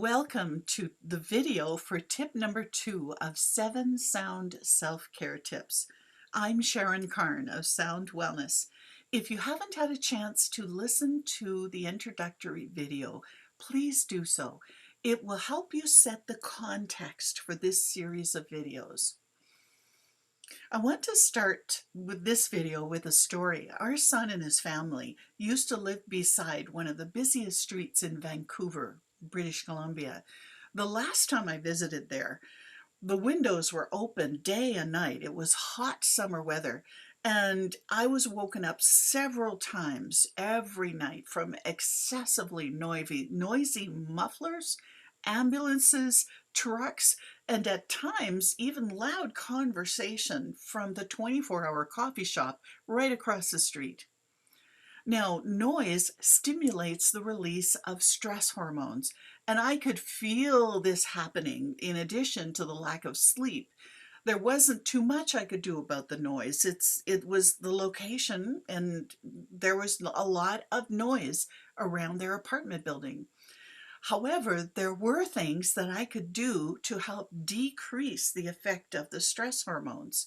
Welcome to the video for tip number 2 of 7 sound self-care tips. I'm Sharon Carne of Sound Wellness. If you haven't had a chance to listen to the introductory video, please do so. It will help you set the context for this series of videos. I want to start with this video with a story. Our son and his family used to live beside one of the busiest streets in Vancouver, British Columbia. The last time I visited there, the windows were open day and night. It was hot summer weather, and I was woken up several times every night from excessively noisy mufflers, ambulances, trucks, and at times even loud conversation from the 24-hour coffee shop right across the street. Now, noise stimulates the release of stress hormones, and I could feel this happening in addition to the lack of sleep. There wasn't too much I could do about the noise. It was the location, and there was a lot of noise around their apartment building. However, there were things that I could do to help decrease the effect of the stress hormones.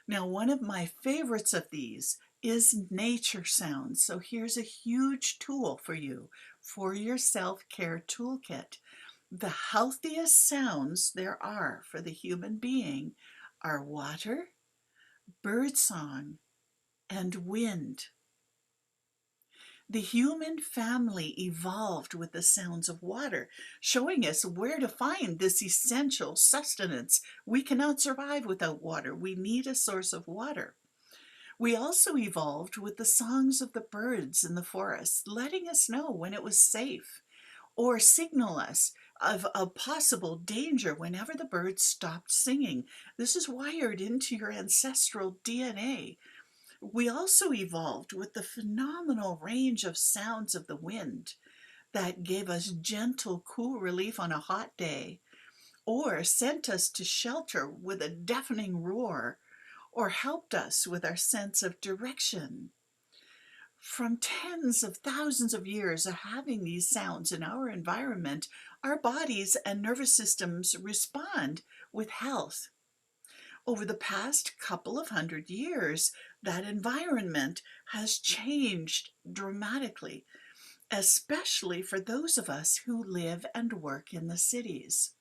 Now, one of my favorites of these is nature sounds. So here's a huge tool for you for your self-care toolkit. The healthiest sounds there are for the human being are water, birdsong, and wind. The human family evolved with the sounds of water, showing us where to find this essential sustenance. We cannot survive without water. We need a source of water. We also evolved with the songs of the birds in the forest, letting us know when it was safe, or signal us of a possible danger whenever the birds stopped singing. This is wired into your ancestral DNA. We also evolved with the phenomenal range of sounds of the wind that gave us gentle, cool relief on a hot day, or sent us to shelter with a deafening roar, or helped us with our sense of direction. From tens of thousands of years of having these sounds in our environment, our bodies and nervous systems respond with health. Over the past couple of hundred years, that environment has changed dramatically, especially for those of us who live and work in the cities.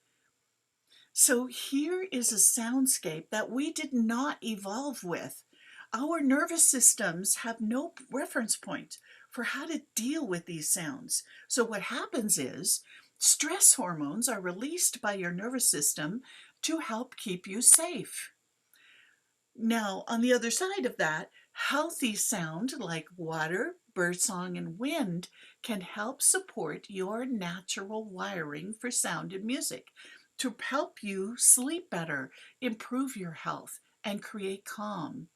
So here is a soundscape that we did not evolve with. Our nervous systems have no reference point for how to deal with these sounds. So what happens is stress hormones are released by your nervous system to help keep you safe. Now, on the other side of that, healthy sound like water, birdsong, and wind can help support your natural wiring for sound and music to help you sleep better, improve your health, and create calm.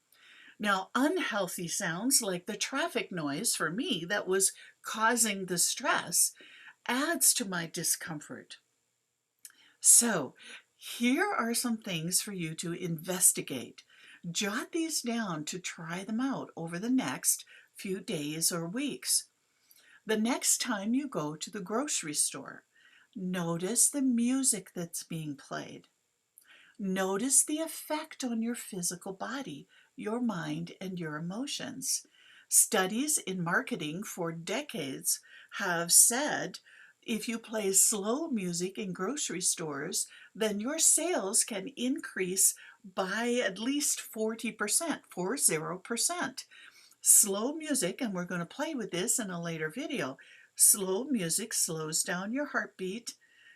Now, unhealthy sounds like the traffic noise for me that was causing the stress adds to my discomfort. So, here are some things for you to investigate. Jot these down to try them out over the next few days or weeks. The next time you go to the grocery store, notice the music that's being played. Notice the effect on your physical body, your mind, and your emotions. Studies in marketing for decades have said if you play slow music in grocery stores, then your sales can increase by at least 40%, 40%. Slow music, and we're going to play with this in a later video, slow music slows down your heartbeat,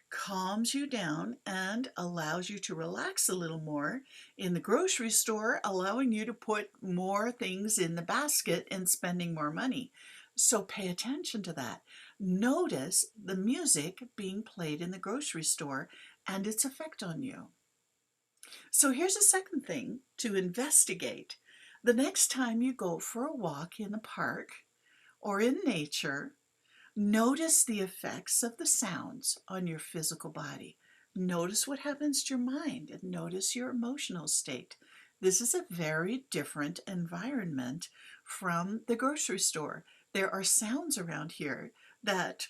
calms you down, and allows you to relax a little more in the grocery store, allowing you to put more things in the basket and spending more money. So pay attention to that. Notice the music being played in the grocery store and its effect on you. So here's a second thing to investigate. The next time you go for a walk in the park or in nature, notice the effects of the sounds on your physical body. Notice what happens to your mind and notice your emotional state. This is a very different environment from the grocery store. There are sounds around here that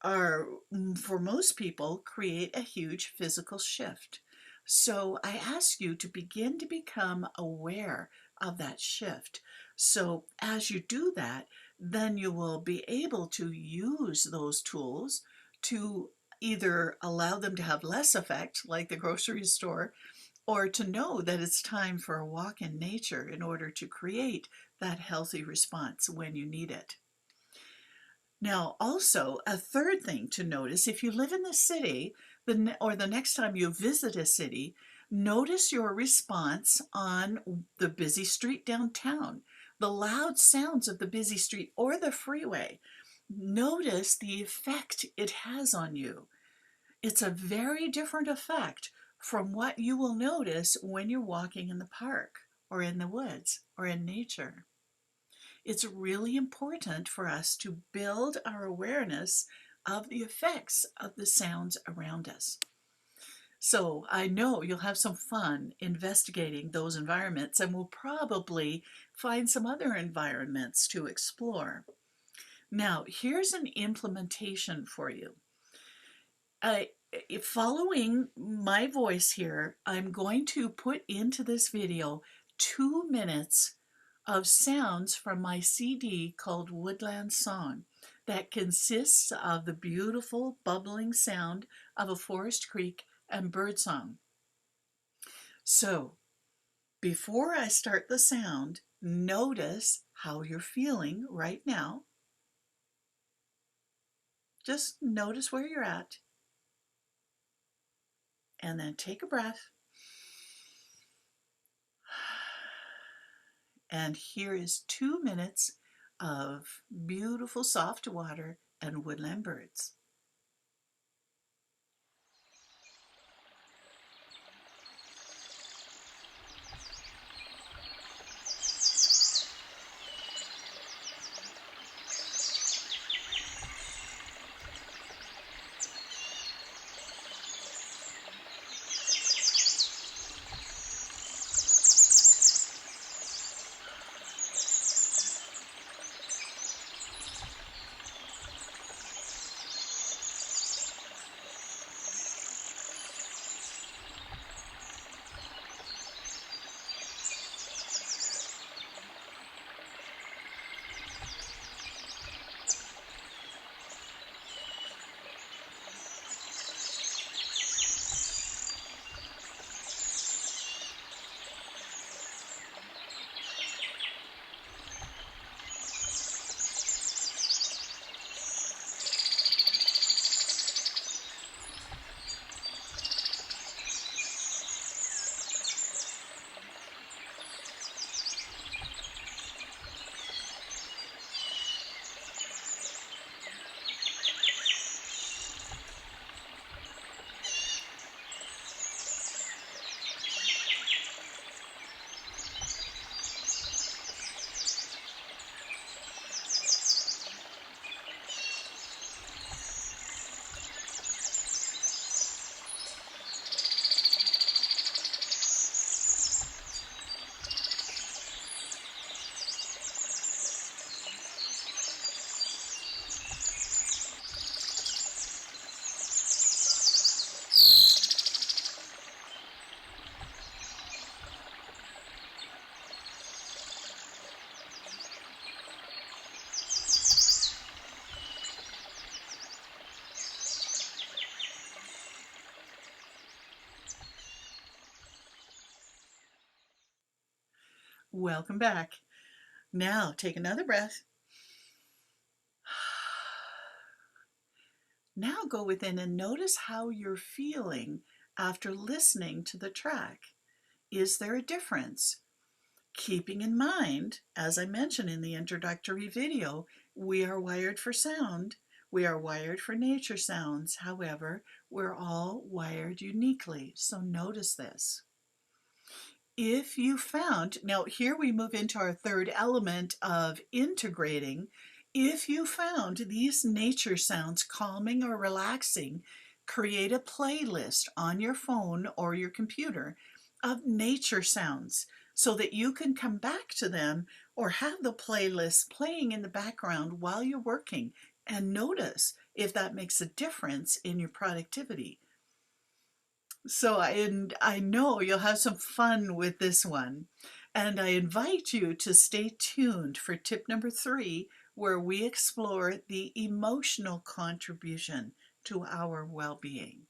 are, for most people, create a huge physical shift. So I ask you to begin to become aware of that shift. So as you do that, then you will be able to use those tools to either allow them to have less effect, like the grocery store, or to know that it's time for a walk in nature in order to create that healthy response when you need it. Now, also, a third thing to notice, if you live in the city, or the next time you visit a city, notice your response on the busy street downtown, the loud sounds of the busy street or the freeway. Notice the effect it has on you. It's a very different effect from what you will notice when you're walking in the park or in the woods or in nature. It's really important for us to build our awareness of the effects of the sounds around us. So I know you'll have some fun investigating those environments, and we'll probably find some other environments to explore. Now, here's an implementation for you. Following my voice here, I'm going to put into this video 2 minutes of sounds from my CD called Woodland Song that consists of the beautiful bubbling sound of a forest creek and birdsong. So before I start the sound, notice how you're feeling right now. Just notice where you're at, and then take a breath. And here is 2 minutes of beautiful soft water and woodland birds. Welcome back. Now take another breath. Now go within and notice how you're feeling after listening to the track. Is there a difference? Keeping in mind, as I mentioned in the introductory video, we are wired for sound. We are wired for nature sounds. However, we're all wired uniquely. So notice this. If you found, now here we move into our third element of integrating. If you found these nature sounds calming or relaxing, create a playlist on your phone or your computer of nature sounds so that you can come back to them or have the playlist playing in the background while you're working and notice if that makes a difference in your productivity. So I know you'll have some fun with this one. And I invite you to stay tuned for tip number 3, where we explore the emotional contribution to our well-being.